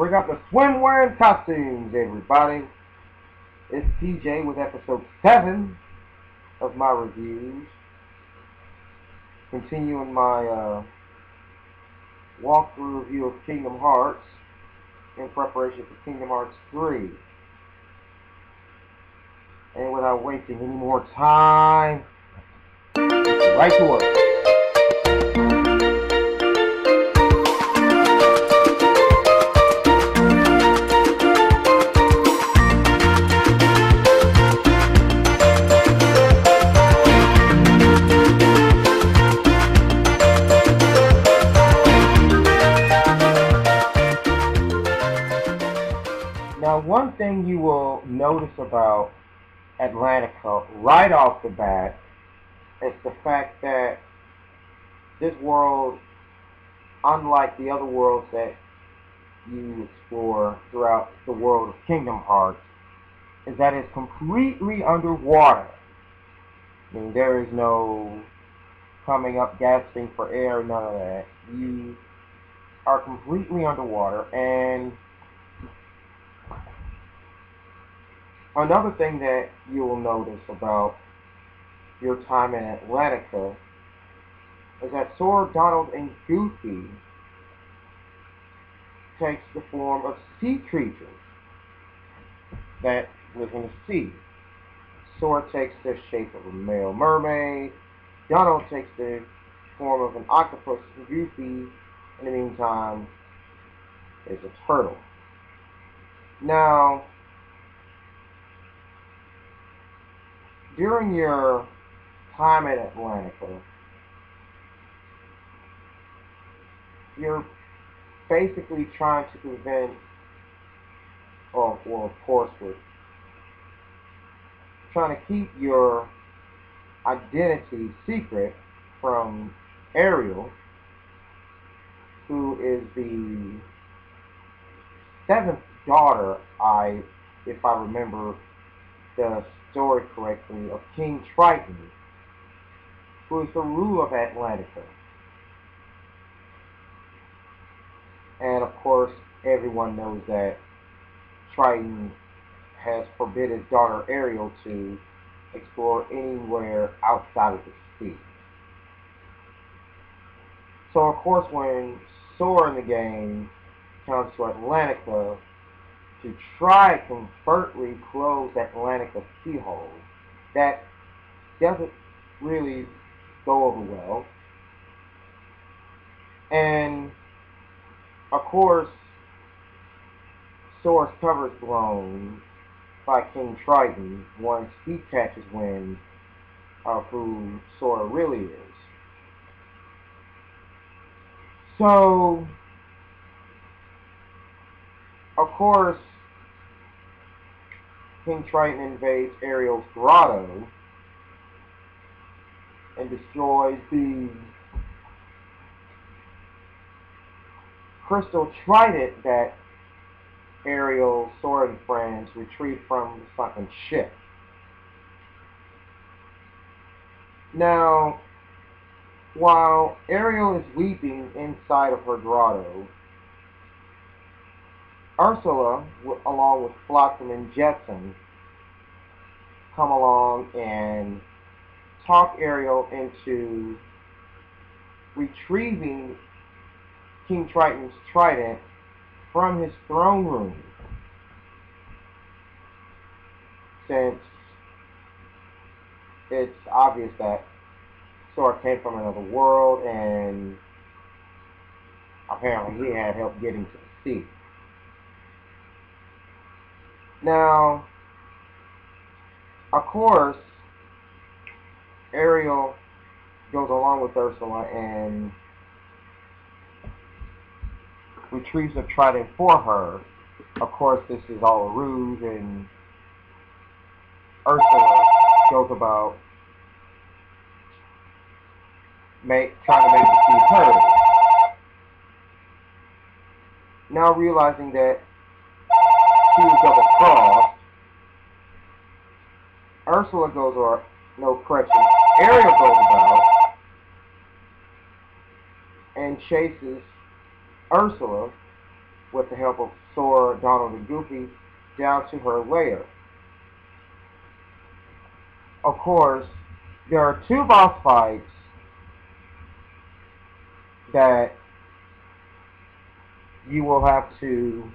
Bring out the swimwear and costumes, everybody. It's TJ with episode 7 of my reviews. Continuing my walkthrough review of Kingdom Hearts in preparation for Kingdom Hearts 3. And without wasting any more time, right to work. Now, one thing you will notice about Atlantica right off the bat is the fact that this world, unlike the other worlds that you explore throughout the world of Kingdom Hearts, is that it's completely underwater. I mean, there is no coming up gasping for air, none of that. You are completely underwater. And another thing that you will notice about your time in Atlantica is that Sora, Donald, and Goofy takes the form of sea creatures that live in the sea. Sora takes the shape of a male mermaid, Donald takes the form of an octopus, and Goofy, in the meantime, is a turtle. Now, during your time at Atlantica, you're basically trying to prevent, well, of course, with trying to keep your identity secret from Ariel, who is the 7th daughter, if I remember the story correctly, of King Triton, who is the ruler of Atlantica. And of course, everyone knows that Triton has forbidden his daughter Ariel to explore anywhere outside of the sea. So of course, when Sora in the game comes to Atlantica to try to covertly close Atlantica's keyhole, that doesn't really go over well. And of course, Sora's cover is blown by King Triton once he catches wind of who Sora really is. So, of course, King Triton invades Ariel's grotto and destroys the crystal trident that Ariel, Sora, and friends retrieved from the sunken ship. Now, while Ariel is weeping inside of her grotto, Ursula, along with Flotsam and Jetsam, come along and talk Ariel into retrieving King Triton's trident from his throne room, since it's obvious that Sora came from another world and apparently he had help getting to the sea. Now, of course, Ariel goes along with Ursula and retrieves the trident for her. Of course, this is all a ruse, and Ursula goes about trying to make the sea hers. Now realizing that she was double-crossed, Ursula goes, or no correction, Ariel goes about and chases Ursula with the help of Sora, Donald, and Goofy, down to her lair. Of course, there are two boss fights that you will have to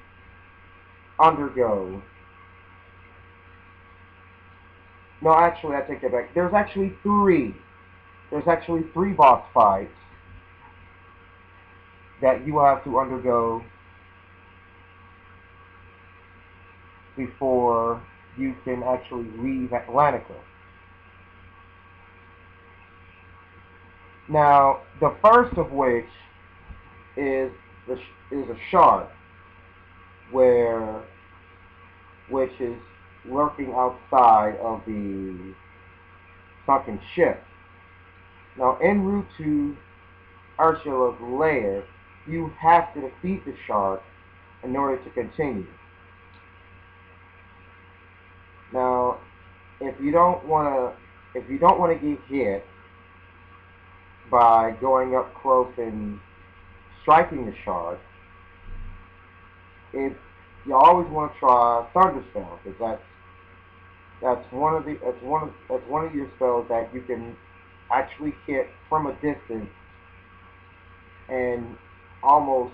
undergo. No, actually, I take that back. There's actually three. There's actually three boss fights that you will have to undergo before you can actually leave Atlantica. Now, the first of which is is a shark, which is lurking outside of the sunken ship. Now, en route to Ursula's lair, you have to defeat the shark in order to continue. Now, if you don't want to get hit by going up close and striking the shark, you always want to try Thunder Spell, because that's one of your spells that you can actually hit from a distance and almost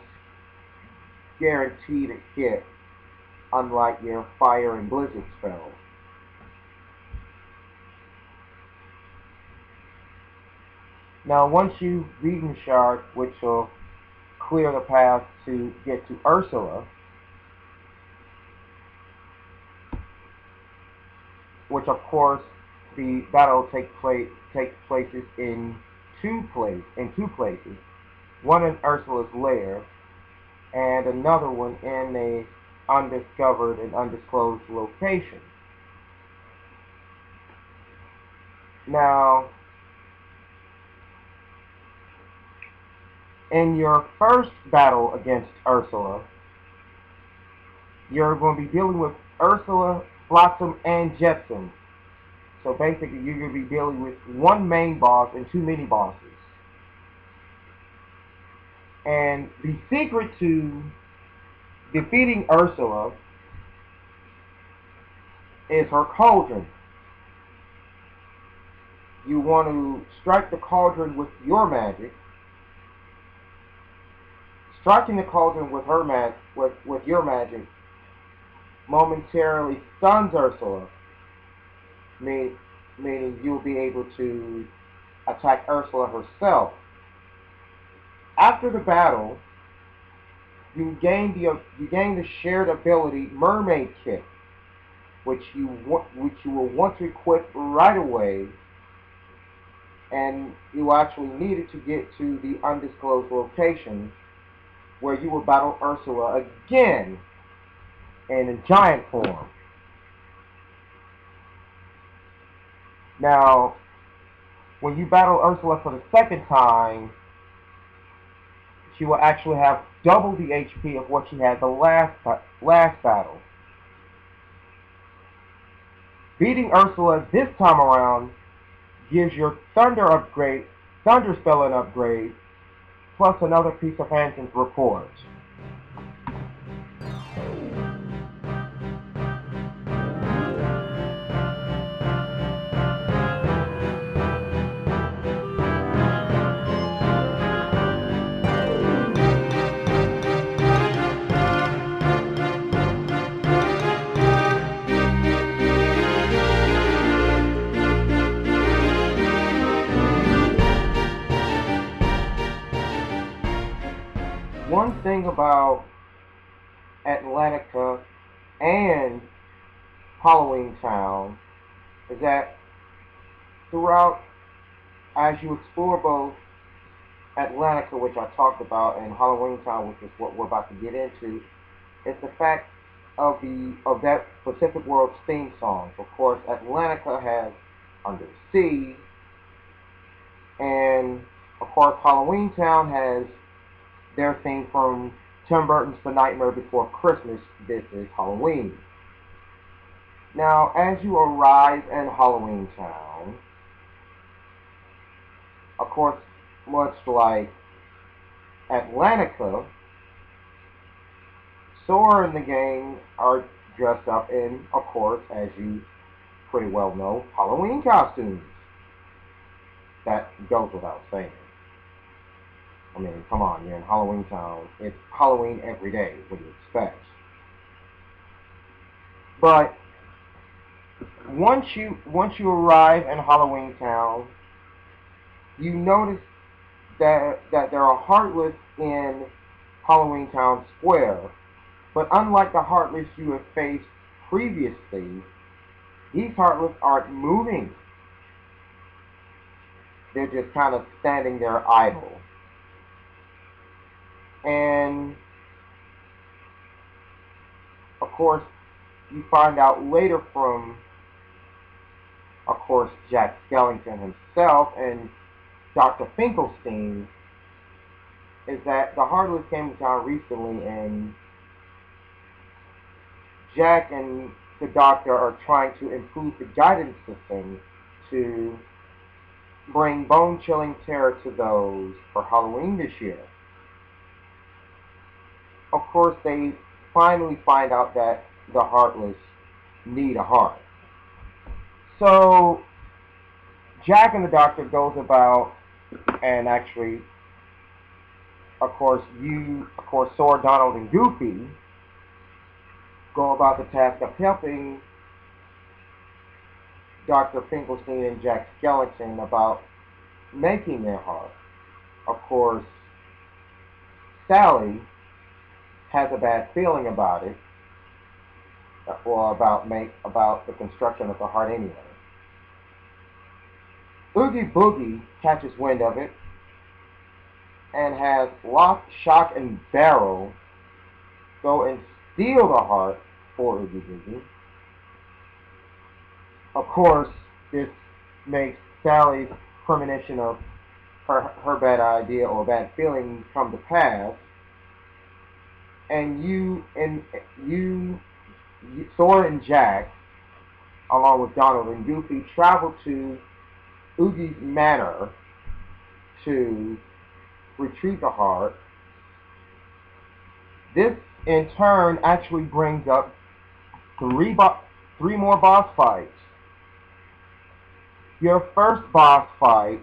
guaranteed a hit, unlike your Fire and Blizzard spells. Now, once you've beaten the shark, which will clear the path to get to Ursula, which of course the battle takes places in two places, one in Ursula's lair and another one in a undiscovered and undisclosed location. Now, in your first battle against Ursula, you're going to be dealing with Ursula, Flotsam, and Jetsam. So basically, you're going to be dealing with one main boss and two mini bosses. And the secret to defeating Ursula is her cauldron. You want to strike the cauldron with your magic. Striking the cauldron with with your magic momentarily stuns Ursula, meaning you'll be able to attack Ursula herself. After the battle, you gain the shared ability Mermaid Kick, which you will want to equip right away, and you will actually need it to get to the undisclosed location where you will battle Ursula again in a giant form. Now, when you battle Ursula for the second time, she will actually have double the HP of what she had the last battle. Beating Ursula this time around gives your Thunder Spell an upgrade, plus another piece of Hanson's report. One thing about Atlantica and Halloween Town is that throughout, as you explore both Atlantica, which I talked about, and Halloween Town, which is what we're about to get into, it's the fact of that Pacific World's theme song. Of course, Atlantica has Under the Sea, and of course, Halloween Town has their theme from Tim Burton's The Nightmare Before Christmas. This is Halloween. Now, as you arrive in Halloween Town, of course, much like Atlantica, Sora and the gang are dressed up in, of course, as you pretty well know, Halloween costumes. That goes without saying. I mean, come on, you're in Halloween Town. It's Halloween every day. What do you expect? But once you arrive in Halloween Town, you notice that there are Heartless in Halloween Town Square. But unlike the Heartless you have faced previously, these Heartless aren't moving. They're just kind of standing there idle. And of course, you find out later from, of course, Jack Skellington himself and Dr. Finkelstein is that the Heartless came to town recently, and Jack and the Doctor are trying to improve the guidance system to bring bone-chilling terror to those for Halloween this year. Of course, they finally find out that the Heartless need a heart. So Jack and the Doctor goes about, and actually, of course, Sora, Donald, and Goofy go about the task of helping Dr. Finkelstein and Jack Skellington about making their heart. Of course, Sally has a bad feeling about it, or about the construction of the heart anyway. Oogie Boogie catches wind of it and has Lock, Shock, and Barrel go and steal the heart for Oogie Boogie. Of course, this makes Sally's premonition of her bad idea or bad feeling come to pass, and Sora and Jack, along with Donald and Goofy, travel to Oogie's manor to retrieve the heart. This, in turn, actually brings up three more boss fights. Your first boss fight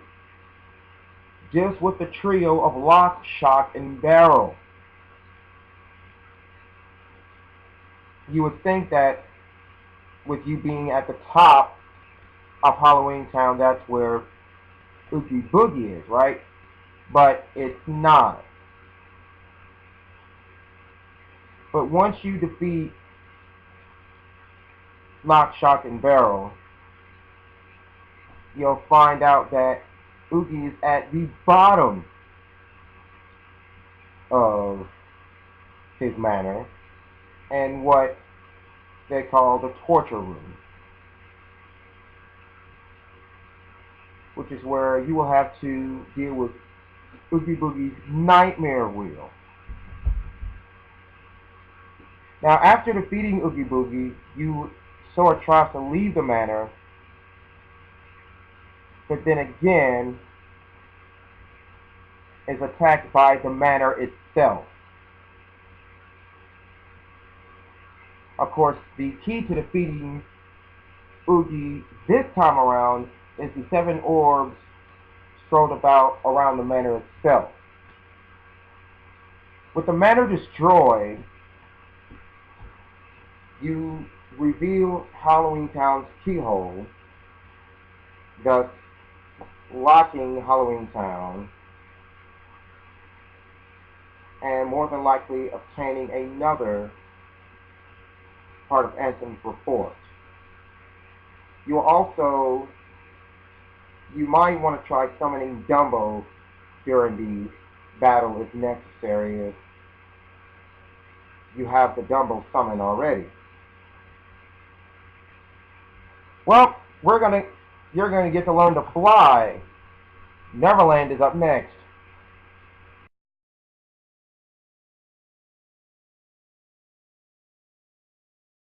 deals with the trio of Lock, Shock, and Barrel. You would think that with you being at the top of Halloween Town, that's where Oogie Boogie is, right? But it's not. But once you defeat Lock, Shock, and Barrel, you'll find out that Oogie is at the bottom of his manor and what they call the torture room, which is where you will have to deal with Oogie Boogie's nightmare wheel. Now, after defeating Oogie Boogie, Sora tries to leave the manor, but then again is attacked by the manor itself. Of course, the key to defeating Oogie this time around is the 7 orbs strolled about around the manor itself. With the manor destroyed, you reveal Halloween Town's keyhole, thus locking Halloween Town, and more than likely obtaining another part of Anthem's report. You might want to try summoning Dumbo during the battle if necessary, if you have the Dumbo summon already. Well, you're gonna get to learn to fly. Neverland is up next.